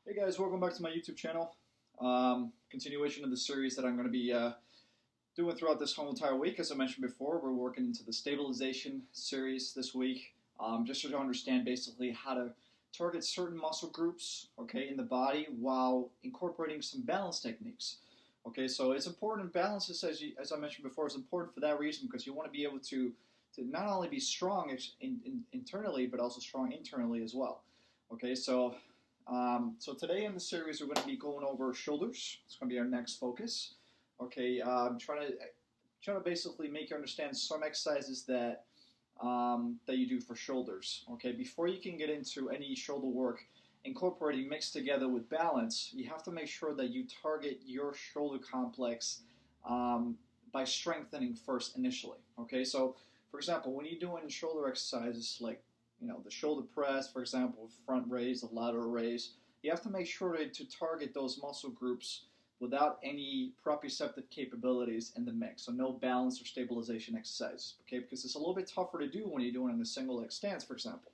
Hey guys, welcome back to my YouTube channel. Continuation of the series that I'm going to be doing throughout this whole entire week. As I mentioned before, we're working into the stabilization series this week, just to understand basically how to target certain muscle groups, okay, in the body while incorporating some balance techniques. Okay, so it's important. Balance is, as I mentioned before, is important for that reason because you want to be able to not only be strong internally, but also strong internally as well. Okay, so today in the series we're going to be going over shoulders. It's going to be our next focus. Okay, I'm trying to basically make you understand some exercises that that you do for shoulders. Okay, before you can get into any shoulder work, incorporating mixed together with balance, you have to make sure that you target your shoulder complex by strengthening first initially. Okay, so for example, when you're doing shoulder exercises like the shoulder press, for example, front raise, the lateral raise, you have to make sure to target those muscle groups without any proprioceptive capabilities in the mix. So no balance or stabilization exercises, okay? Because it's a little bit tougher to do when you're doing it in a single leg stance, for example.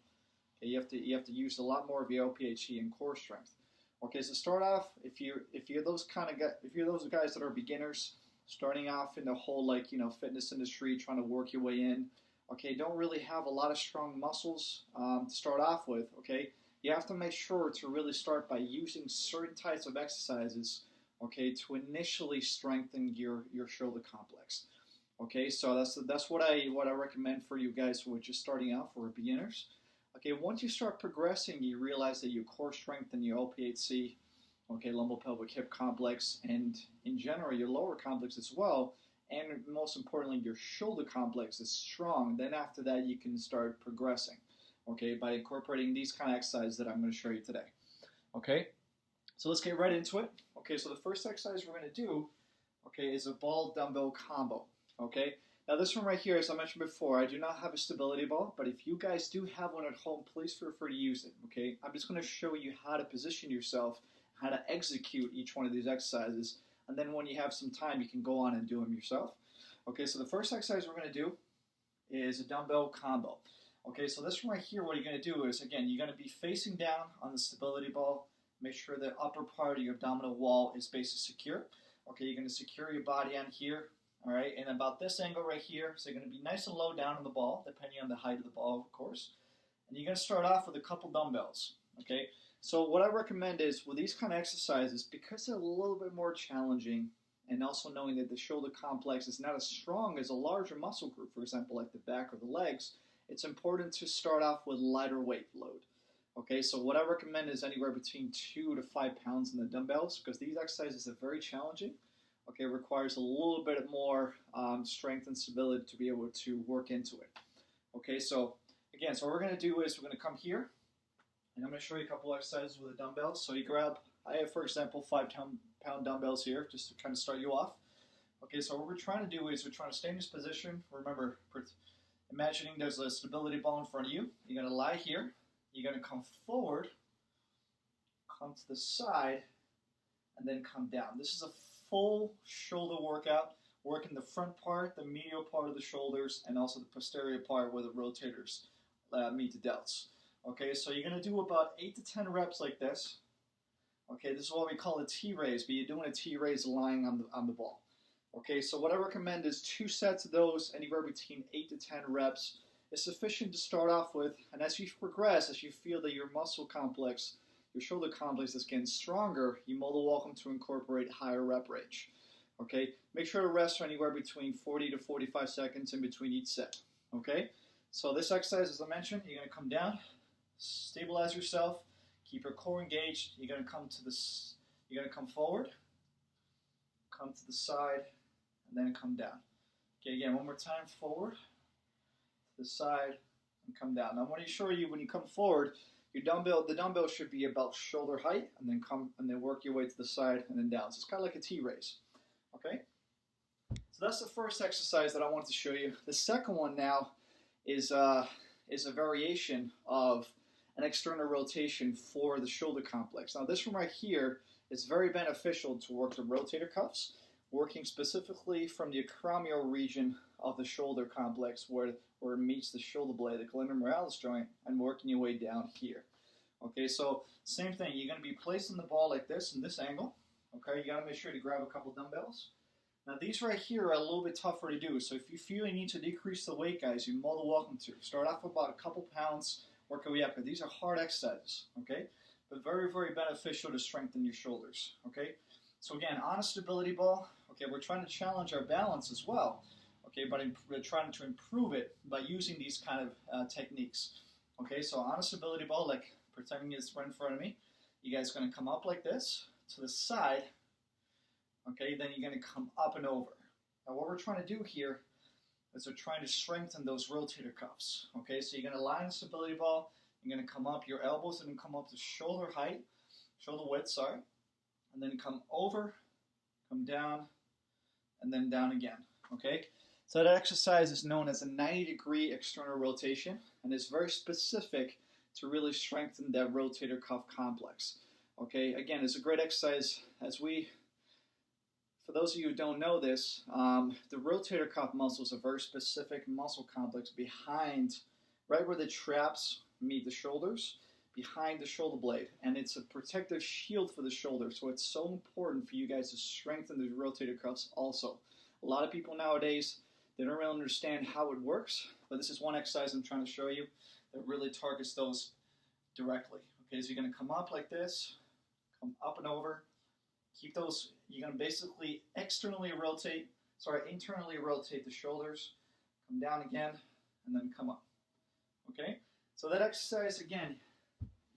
Okay, you have to use a lot more of your LPHE and core strength. Okay, so start off if you're those guys that are beginners, starting off in the whole fitness industry, trying to work your way in. Okay, don't really have a lot of strong muscles to start off with, okay? You have to make sure to really start by using certain types of exercises, okay, to initially strengthen your shoulder complex. Okay, so that's what I recommend for you guys who are just starting out, for beginners. Okay, once you start progressing, you realize that your core strength and your LPHC, okay, lumbopelvic hip complex, and in general your lower complex as well, and most importantly, your shoulder complex is strong. Then after that, you can start progressing, okay, by incorporating these kind of exercises that I'm going to show you today. Okay, so let's get right into it. Okay, so the first exercise we're going to do, okay, is a ball dumbbell combo. Okay, now this one right here, as I mentioned before, I do not have a stability ball, but if you guys do have one at home, please feel free to use it. Okay, I'm just going to show you how to position yourself, how to execute each one of these exercises. And then when you have some time, you can go on and do them yourself. Okay, so the first exercise we're going to do is a dumbbell combo. Okay, so this one right here, what you're going to do is, again, you're going to be facing down on the stability ball. Make sure the upper part of your abdominal wall is basically secure. Okay, you're going to secure your body on here, all right, and about this angle right here. So you're going to be nice and low down on the ball, depending on the height of the ball, of course. And you're going to start off with a couple dumbbells, okay? So what I recommend is with these kind of exercises, because they're a little bit more challenging, and also knowing that the shoulder complex is not as strong as a larger muscle group, for example, like the back or the legs, it's important to start off with lighter weight load. Okay, so what I recommend is anywhere between 2 to 5 pounds in the dumbbells, because these exercises are very challenging. Okay, it requires a little bit more strength and stability to be able to work into it. Okay, so again, so what we're going to do is we're going to come here, and I'm going to show you a couple exercises with the dumbbells. So you grab, I have, for example, 5-pound dumbbells here, just to kind of start you off. Okay, so what we're trying to do is we're trying to stay in this position. Remember, imagining there's a stability ball in front of you. You're going to lie here. You're going to come forward, come to the side, and then come down. This is a full shoulder workout, working the front part, the medial part of the shoulders, and also the posterior part where the rotators meet the delts. Okay, so you're going to do about 8 to 10 reps like this. Okay, this is what we call a T-raise, but you're doing a T-raise lying on the ball. Okay, so what I recommend is 2 sets of those, anywhere between 8 to 10 reps is sufficient to start off with. And as you progress, as you feel that your muscle complex, your shoulder complex is getting stronger, you're more than welcome to incorporate higher rep range. Okay, make sure to rest for anywhere between 40 to 45 seconds in between each set. Okay, so this exercise, as I mentioned, you're going to come down, stabilize yourself, keep your core engaged. You're going to come to this. You're going to come forward, come to the side, and then come down. Okay, again, one more time, forward, to the side, and come down. Now, I want to show you when you come forward, the dumbbell should be about shoulder height, and then work your way to the side and then down. So it's kind of like a T-raise. Okay. So that's the first exercise that I wanted to show you. The second one now is a variation of an external rotation for the shoulder complex. Now this one right here is very beneficial to work the rotator cuffs, working specifically from the acromial region of the shoulder complex where it meets the shoulder blade, the glenohumerus joint, and working your way down here. Okay, so same thing. You're going to be placing the ball like this in this angle. Okay, you got to make sure to grab a couple dumbbells. Now these right here are a little bit tougher to do, so if you feel you need to decrease the weight, guys, you're more than welcome to. Start off with about a couple pounds, work your way up, because these are hard exercises, okay? But very, very beneficial to strengthen your shoulders, okay? So again, on a stability ball, okay, we're trying to challenge our balance as well, okay, but we're trying to improve it by using these kind of techniques, okay? So on a stability ball, like pretending it's right in front of me, you guys are going to come up like this, to the side, okay, then you're going to come up and over. Now what we're trying to do here is we're trying to strengthen those rotator cuffs. Okay, so you're going to line the stability ball, you're going to come up, your elbows are going to come up to shoulder height, shoulder width, sorry, and then come over, come down, and then down again. Okay, so that exercise is known as a 90-degree external rotation, and it's very specific to really strengthen that rotator cuff complex. Okay, again, it's a great exercise for those of you who don't know this, the rotator cuff muscle is a very specific muscle complex behind, right where the traps meet the shoulders, behind the shoulder blade. And it's a protective shield for the shoulder. So it's so important for you guys to strengthen the rotator cuffs also. A lot of people nowadays, they don't really understand how it works. But this is one exercise I'm trying to show you that really targets those directly. Okay, so you're going to come up like this, come up and over. Keep those, you're going to basically internally rotate the shoulders, come down again, and then come up. Okay? So that exercise, again,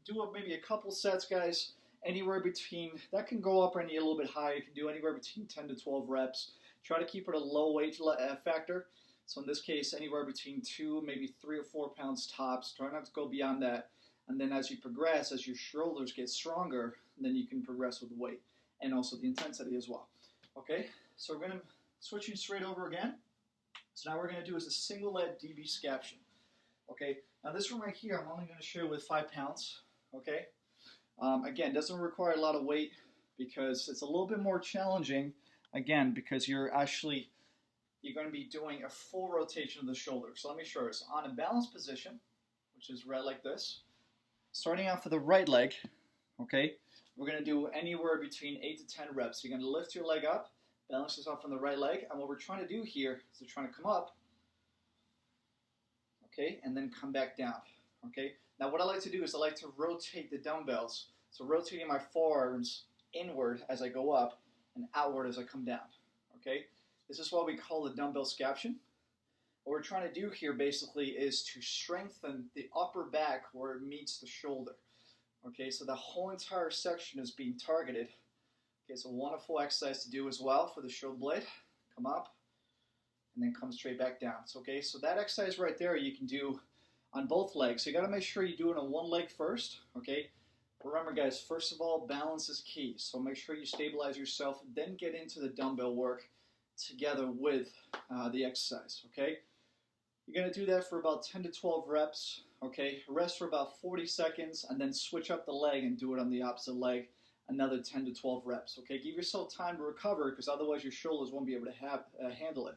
do it maybe a couple sets, guys, anywhere between, that can go up or a little bit higher. You can do anywhere between 10 to 12 reps. Try to keep it a low weight factor. So in this case, anywhere between 2, maybe 3 or 4 pounds tops. Try not to go beyond that. And then as you progress, as your shoulders get stronger, then you can progress with the weight. And also the intensity as well. Okay, so we're going to switching straight over again. So now we're going to do is a single leg DB scaption. Okay, now this one right here, I'm only going to show with 5 pounds. Okay, again, doesn't require a lot of weight because it's a little bit more challenging. Again, because you're going to be doing a full rotation of the shoulder. So let me show you. So on a balanced position, which is right like this, starting off with the right leg. Okay. We're going to do anywhere between 8 to 10 reps. You're going to lift your leg up, balance yourself on the right leg, and what we're trying to do here is we're trying to come up, okay, and then come back down, okay. Now what I like to do is I like to rotate the dumbbells, so rotating my forearms inward as I go up and outward as I come down, okay. This is what we call the dumbbell scaption. What we're trying to do here basically is to strengthen the upper back where it meets the shoulder. Okay, so the whole entire section is being targeted. Okay, it's a wonderful exercise to do as well for the shoulder blade. Come up, and then come straight back down. So, okay, so that exercise right there you can do on both legs. So you got to make sure you do it on one leg first. Okay, remember guys, first of all, balance is key. So make sure you stabilize yourself, then get into the dumbbell work together with the exercise. Okay, you're going to do that for about 10 to 12 reps. Okay, rest for about 40 seconds and then switch up the leg and do it on the opposite leg, another 10 to 12 reps. Okay, give yourself time to recover because otherwise your shoulders won't be able to handle it.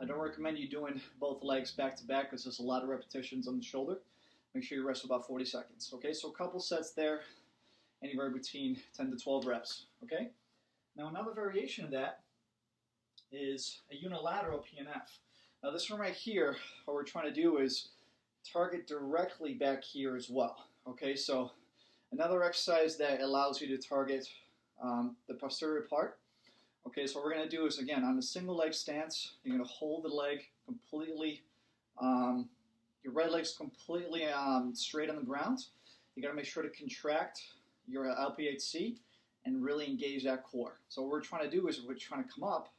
I don't recommend you doing both legs back to back because there's a lot of repetitions on the shoulder. Make sure you rest for about 40 seconds. Okay, so a couple sets there, anywhere between 10 to 12 reps. Okay, now another variation of that is a unilateral PNF. Now this one right here, what we're trying to do is target directly back here as well. Okay, so another exercise that allows you to target the posterior part. Okay, so what we're going to do is, again, on a single leg stance, you're going to hold the leg completely, your right leg's completely straight on the ground. You got to make sure to contract your LPHC and really engage that core. So what we're trying to do is we're trying to come up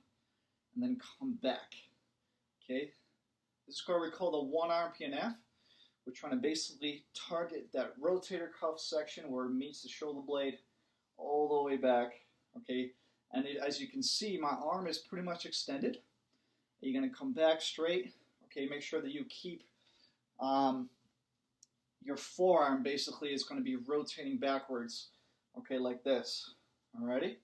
and then come back. Okay, this is what we call the one-arm PNF. We're trying to basically target that rotator cuff section where it meets the shoulder blade all the way back, okay? And as you can see, my arm is pretty much extended. You're going to come back straight, okay? Make sure that you keep your forearm basically is going to be rotating backwards, okay, like this, alrighty?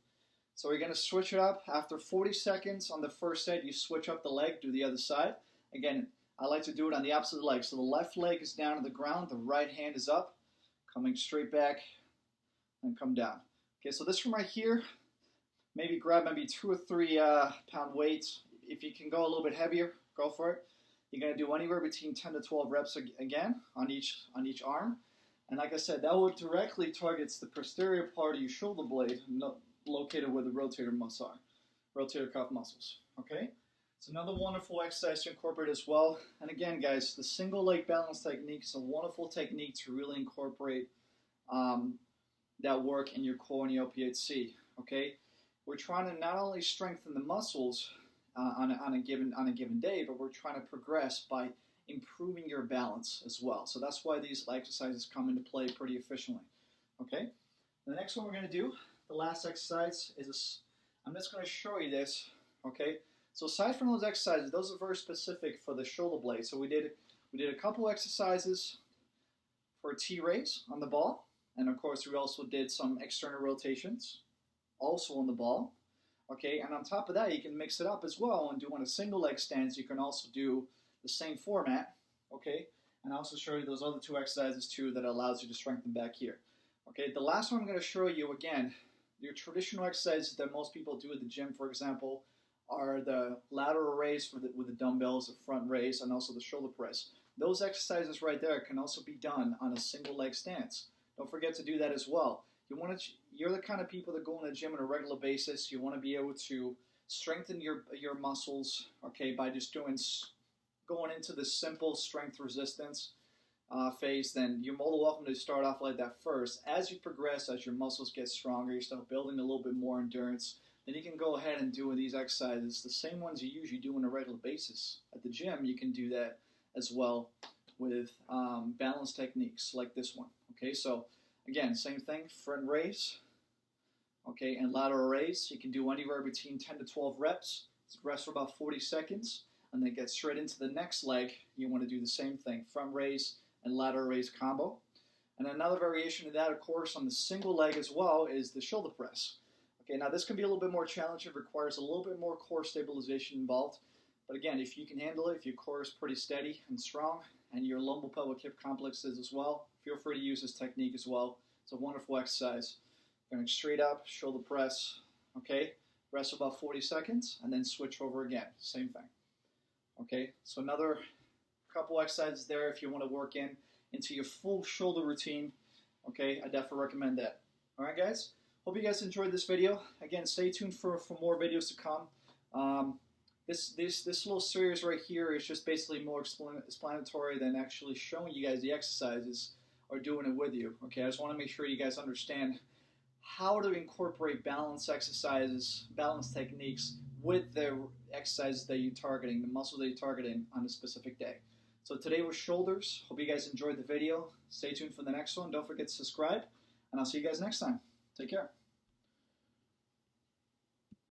So we're going to switch it up. After 40 seconds on the first set, you switch up the leg, do the other side. Again, I like to do it on the opposite leg. So the left leg is down to the ground, the right hand is up. coming straight back, and come down. Okay, so this one right here, maybe grab maybe 2 or 3 pound weights. If you can go a little bit heavier, go for it. You're going to do anywhere between 10 to 12 reps again on each arm. And like I said, that will directly targets the posterior part of your shoulder blade, located where the rotator muscles are, rotator cuff muscles. Okay? It's another wonderful exercise to incorporate as well. And again, guys, the single leg balance technique is a wonderful technique to really incorporate that work in your core and your OPHC. Okay? We're trying to not only strengthen the muscles on a given day, but we're trying to progress by improving your balance as well. So that's why these exercises come into play pretty efficiently. Okay? The next one we're going to do, the last exercise, is I'm just going to show you this. Okay? So aside from those exercises, those are very specific for the shoulder blade. So we did a couple exercises for a T-raise on the ball, and of course we also did some external rotations, also on the ball. Okay, and on top of that, you can mix it up as well and do on a single leg stance. You can also do the same format, okay, and I'll also show you those other 2 exercises too that allows you to strengthen back here. Okay, the last one I'm going to show you again, your traditional exercises that most people do at the gym, for example, are the lateral raise with the dumbbells, the front raise, and also the shoulder press. Those exercises right there can also be done on a single leg stance. Don't forget to do that as well. You're the kind of people that go in the gym on a regular basis. You want to be able to strengthen your muscles, okay, by just going into the simple strength resistance phase. Then you're more than welcome to start off like that first. As you progress, as your muscles get stronger, you start building a little bit more endurance. Then you can go ahead and do these exercises, the same ones you usually do on a regular basis at the gym. You can do that as well with balance techniques like this one. Okay, so again, same thing, front raise, okay, and lateral raise. You can do anywhere between 10 to 12 reps. Rest for about 40 seconds, and then get straight into the next leg. You want to do the same thing, front raise and lateral raise combo. And another variation of that, of course, on the single leg as well, is the shoulder press. Okay, now this can be a little bit more challenging. It requires a little bit more core stabilization involved. But again, if you can handle it, if your core is pretty steady and strong, and your lumbopelvic hip complex is as well, feel free to use this technique as well. It's a wonderful exercise. Going straight up, shoulder press, okay? Rest about 40 seconds, and then switch over again. Same thing. Okay, so another couple exercises there if you want to work into your full shoulder routine. Okay, I definitely recommend that. All right, guys? Hope you guys enjoyed this video. Again, stay tuned for more videos to come. This little series right here is just basically more explanatory than actually showing you guys the exercises or doing it with you. Okay, I just want to make sure you guys understand how to incorporate balance exercises, balance techniques with the exercises that you're targeting, the muscles that you're targeting on a specific day. So today was shoulders. Hope you guys enjoyed the video. Stay tuned for the next one. Don't forget to subscribe, and I'll see you guys next time. Take care.